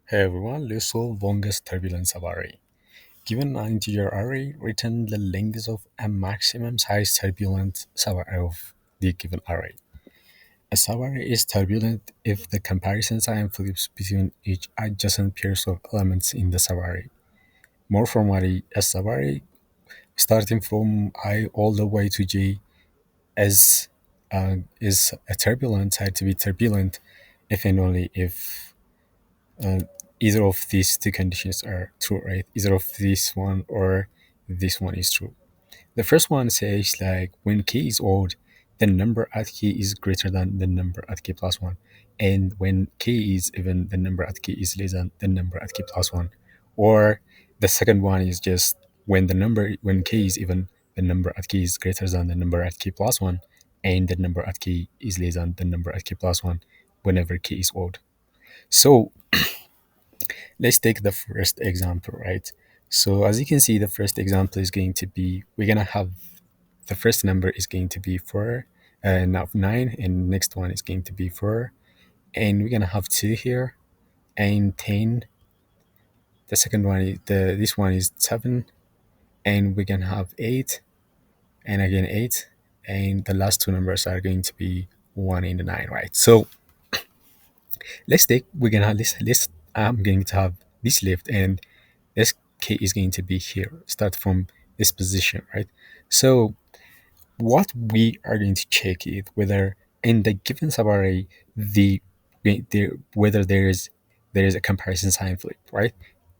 Hey everyone, let's solve longest turbulent subarray. Given an integer array, return the length of a maximum size turbulent subarray of the given array. A subarray is turbulent if the comparison sign flips between each adjacent pairs of elements in the subarray. More formally, a subarray starting from I all the way to j is a turbulent side to be turbulent if and only if uh, either of these two conditions are true, right? Either of this one or this one is true. The first one says like when k is odd, the number at k is greater than the number at k plus one, and when k is even, the number at k is less than the number at k plus one. Or the second one is just when k is even, the number at k is greater than the number at k plus one, and the number at k is less than the number at k plus one whenever k is odd. So let's take the first example, right? So as you can see, the first example is going to be, we're going to have the first number is going to be 4, now 9, and next one is going to be 4. And we're going to have 2 here, and 10. The second one is, this one is 7, and we're going to have 8, and again 8. And the last two numbers are going to be 1 and 9, right? So let's take, we're going to have this, I'm going to have this left, and this k is going to be here, start from this position, right? So what we are going to check is whether in the given subarray whether there is a comparison sign flip, right?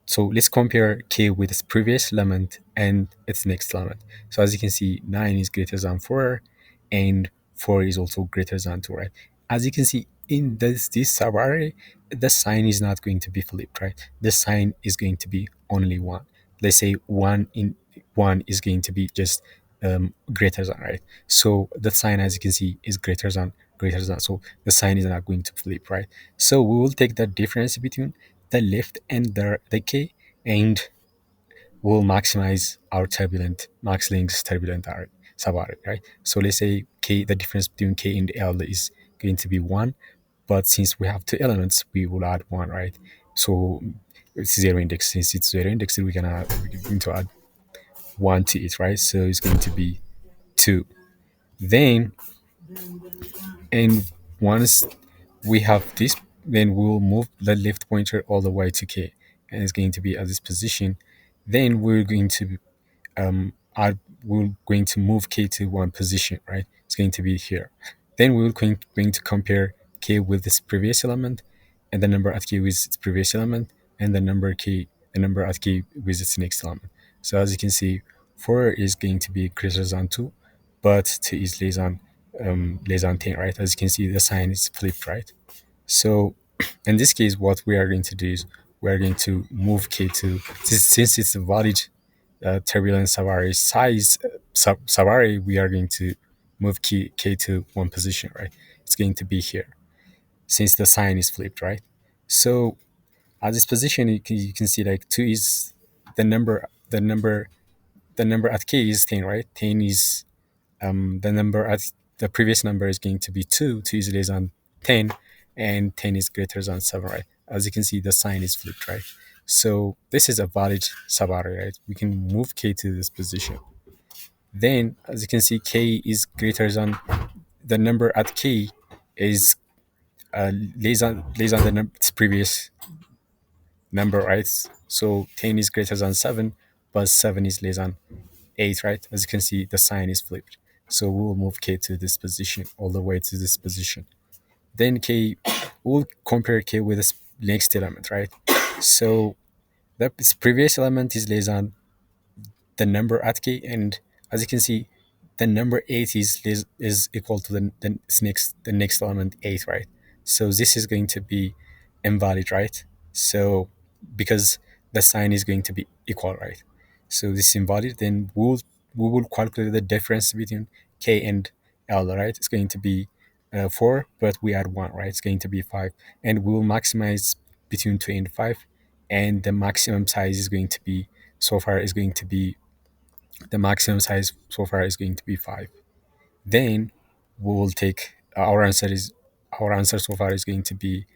So let's compare k with its previous element and its next element. So as you can see, 9 is greater than 4, and 4 is also greater than 2, right? As you can see in this subarray, the sign is not going to be flipped, right? The sign is going to be only 1. Let's say 1 is going to be just greater than, right? So the sign, as you can see, is greater than. So the sign is not going to flip, right? So we will take the difference between the left and the k, and we'll maximize our turbulent max links turbulent subarray, right? So let's say k, the difference between k and l is going to be 1, but since we have two elements, we will add 1, right? So it's zero index. Since it's zero index, we're going to add 1 to it, right? So it's going to be 2. Then, and once we have this, then we'll move the left pointer all the way to k, and it's going to be at this position. Then we're going to we're going to move k to one position, right? It's going to be here. Then we're going to compare k with this previous element, and the number at k with its previous element, and the number at k with its next element. So as you can see, 4 is going to be greater than 2, but 2 is less than 10, right? As you can see, the sign is flipped, right? So in this case, what we are going to do is we're going to move k to, since it's a valid turbulent subarray size subarray, we are going to move k to one position, right? It's going to be here since the sign is flipped, right? So at this position, you can see like 2 is the number at k is 10, right? 10 is the number at the previous number is going to be 2. 2 is less than 10, and 10 is greater than 7, right? As you can see, the sign is flipped, right? So this is a valid subarray, right? We can move k to this position. Then, as you can see, k is greater than, the number at k is less than its previous number, right? So 10 is greater than 7, but 7 is less than 8, right? As you can see, the sign is flipped. So we'll move k to this position, all the way to this position. Then we'll compare k with its next element, right? So its previous element is less than the number at k, and as you can see, the number 8 is equal to the next element 8, right? So this is going to be invalid, right? So because the sign is going to be equal, right? So this is invalid. Then we will calculate the difference between k and l, right? It's going to be 4, but we add 1, right? It's going to be 5, and we will maximize between 2 and 5, and the maximum size is going to be, so far is going to be, the maximum size so far is going to be 5. Then we will take our answer so far is going to be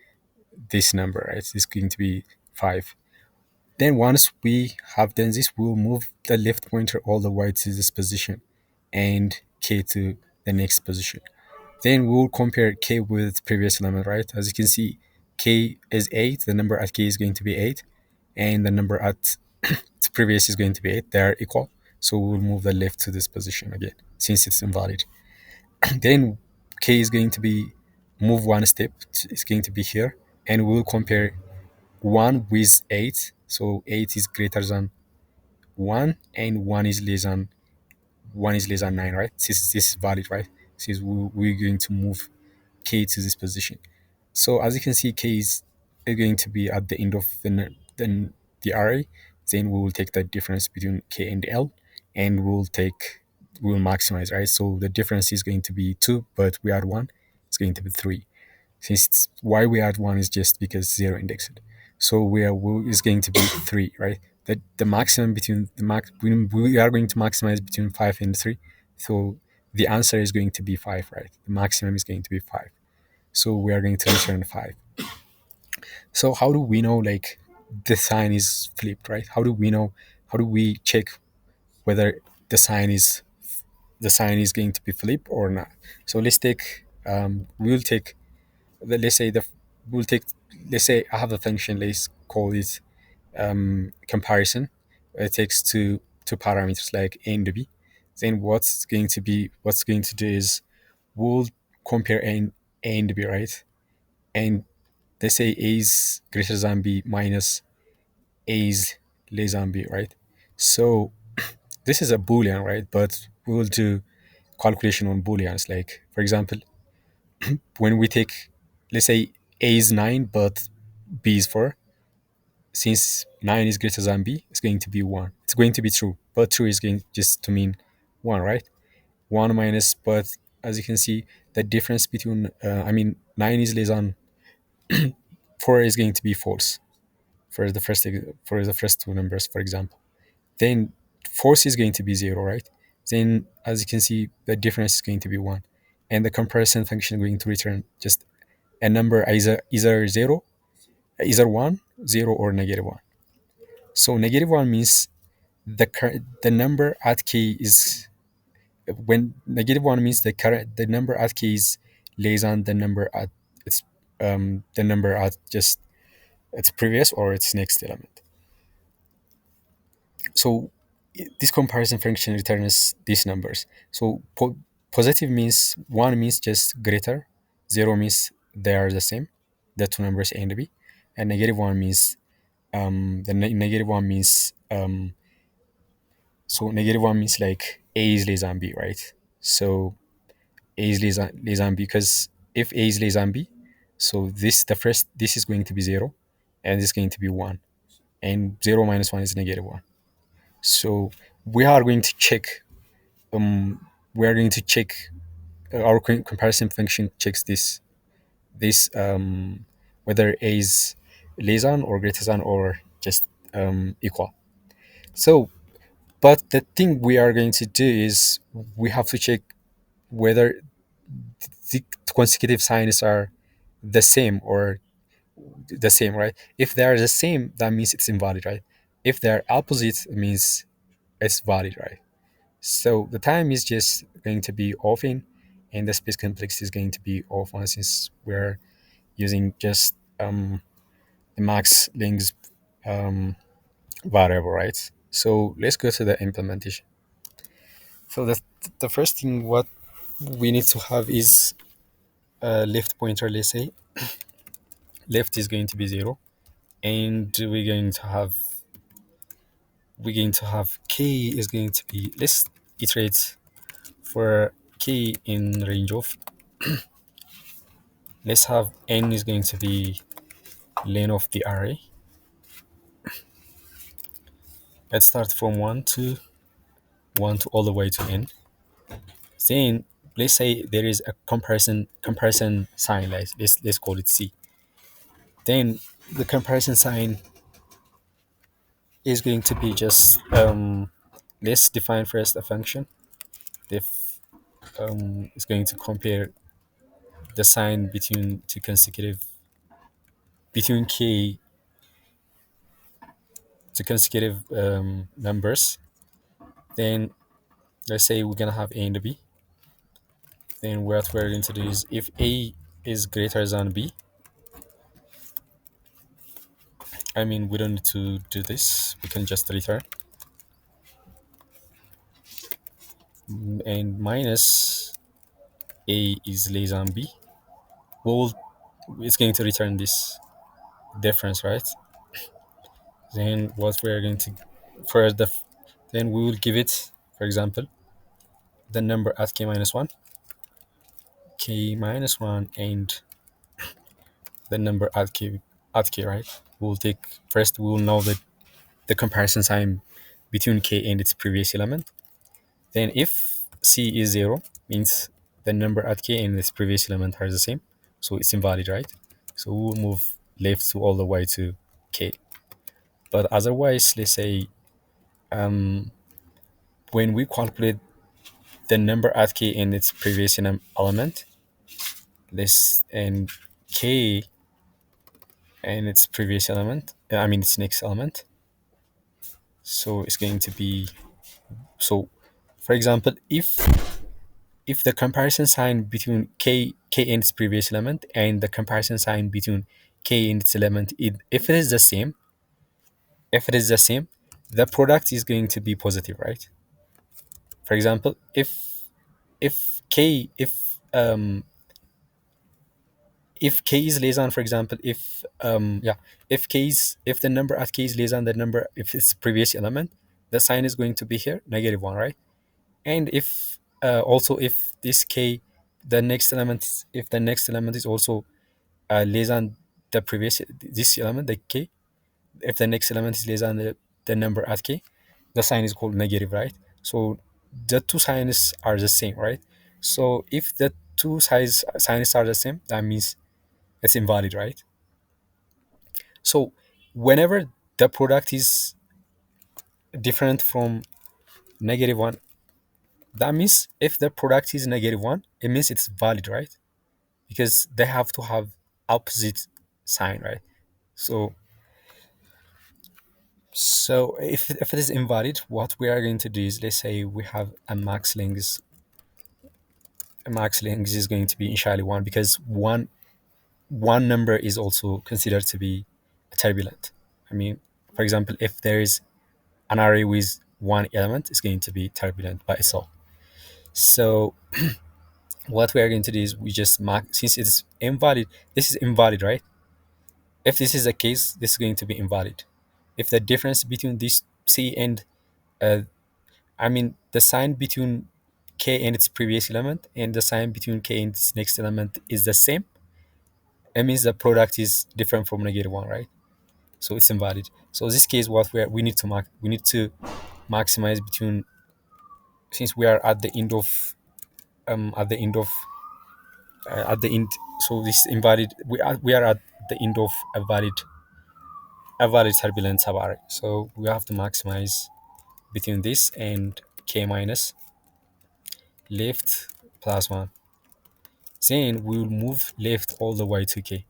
this number, right? It's going to be 5. Then once we have done this, we'll move the left pointer all the way to this position and k to the next position. Then we'll compare k with previous element, right? As you can see, k is 8, the number at k is going to be 8, and the number at previous is going to be 8. They are equal. So we'll move the left to this position again, since it's invalid. Then k is going to be move one step, it's going to be here, and we'll compare 1 with 8. So 8 is greater than 1, and 1 is less than 9, right? This is valid, right? Since we're going to move k to this position. So as you can see, k is going to be at the end of the array. Then we will take the difference between k and l, and we'll maximize, right? So the difference is going to be 2, but we add 1, it's going to be 3. Since why we add 1 is just because 0 indexed. So is going to be 3, right? The maximum between we are going to maximize between 5 and 3. So the answer is going to be 5, right? The maximum is going to be 5. So we are going to return 5. So how do we know like the sign is flipped, right? How do we check whether the sign is going to be flipped or not? So we'll take let's say the we'll take let's say I have a function, let's call it comparison. It takes two parameters like a and b. Then what's going to do is we'll compare a and b, right? And let's say a is greater than b minus a is less than b, right? So this is a boolean, right? But we will do calculation on booleans. Like for example, when we take, let's say a is 9 but b is 4. Since 9 is greater than b, it's going to be 1. It's going to be true, but true is going just to mean 1, right? 1 minus, but as you can see, the difference between 9 is less than 4 is going to be false for the first two numbers, for example. Then false is going to be 0, right? Then as you can see, the difference is going to be 1, and the comparison function is going to return just a number either 0, either 1, 0, or negative 1. So negative 1 means the number at k is, when negative 1 means the number at k is less than the number at its the number at just its previous or its next element. So this comparison function returns these numbers. So positive means 1 means just greater, 0 means they are the same, the two numbers a and b, and negative 1 means negative 1 means so negative 1 means like a is less than b, right? So a is less than b, because if a is less than b, so this is going to be 0, and this is going to be 1, and 0 minus 1 is negative 1. So we are going to check we are going to check our comparison function checks this whether a is less than or greater than or just equal. So but the thing we are going to do is we have to check whether the consecutive signs are the same or the same, right? If they are the same, that means it's invalid, right? If they're opposite, it means it's valid, right? So the time is just going to be off in, and the space complexity is going to be off on, since we're using just the max length um, variable, right? So let's go to the implementation. So the first thing what we need to have is a left pointer. Let's say left is going to be 0, and we're going to have k is going to be, let's iterate for k in range of, let's have n is going to be length of the array. Let's start from 1 to all the way to n. Then let's say there is a comparison sign, like let's call it c. Then the comparison sign is going to be just let's define first a function. If is going to compare the sign between two consecutive, between k the consecutive numbers, then let's say we're gonna have a and b. Then what we're going to do is if a is greater than b, I mean we don't need to do this. We can just return and minus a is less than b. Well, it's going to return this difference, right? Then what we're going to for the then we will give it, for example, the number at k minus 1, and the number at k, right? We'll take first, we'll know that the comparison sign between k and its previous element. Then if c is 0, means the number at k and its previous element are the same, so it's invalid, right? So we'll move left to all the way to k. But otherwise, let's say when we calculate the number at k and its previous element, this and k and its previous element, I mean its next element, so it's going to be, so for example, if the comparison sign between k and its previous element and the comparison sign between k and its element, if it is the same, the product is going to be positive, right? For example, if k if k is less than, for example, if the number at k is less than the number, if it's previous element, the sign is going to be here -1, right? And if also if this k, the next element if the next element is also less than the previous, this element, the k, if the next element is less than the number at k, the sign is called negative, right? So the two signs are the same, right? So if the two signs are the same, that means it's invalid, right? So whenever the product is different from -1, that means if the product is -1, it means it's valid, right? Because they have to have opposite sign, right? So if it is invalid, what we are going to do is, let's say we have a max length is going to be initially 1, because one number is also considered to be turbulent. I mean, for example, if there is an array with one element, is going to be turbulent by itself. So what we are going to do is we just mark, since it's invalid, this is invalid, right? If this is the case, this is going to be invalid. If the difference between this c and uh, I mean the sign between k and its previous element and the sign between k and its next element is the same, it means the product is different from -1, right? So it's invalid. So in this case, what we need to maximize between, since we are at the end of at the end, so this invalid, we are at the end of a valid turbulent subarray. So we have to maximize between this and k minus left plus 1. Then we will move left all the way to k.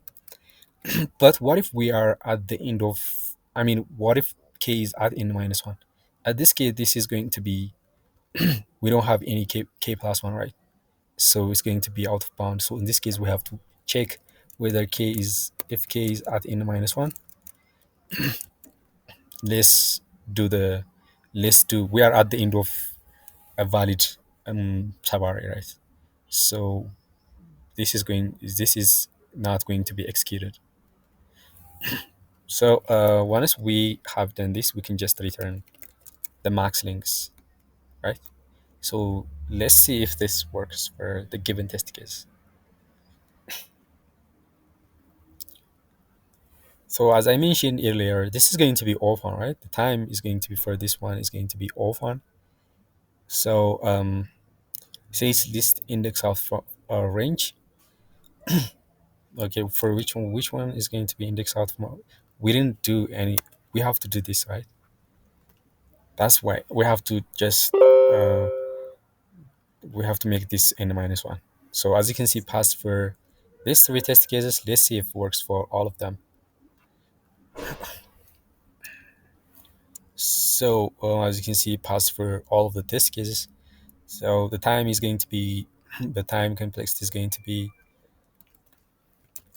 But what if we are at the end of, I mean, what if k is at n-1? At this case, this is going to be, we don't have any k plus 1, right? So it's going to be out of bounds. So in this case, we have to check whether if k is at n-1. let's do the we are at the end of a valid subarray, right? So this is not going to be executed. So once we have done this, we can just return the max links, right? So let's see if this works for the given test case. So as I mentioned earlier, this is going to be off on, right? The time is going to be, for this one, is going to be off on. So says list index of range. Okay, for which one is going to be index out from? We didn't do any. We have to do this, right? That's why we have to just we have to make this n-1. So as you can see, passed for these three test cases. Let's see if it works for all of them. So as you can see, pass through all of the test cases. So the time is going to be the time complexity is going to be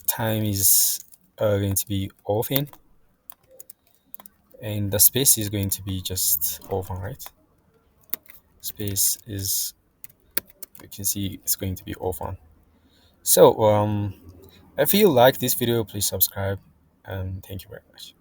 time is going to be often, and the space is going to be just often, right? Space is, you can see, it's going to be often. So if you like this video, please subscribe, and thank you very much.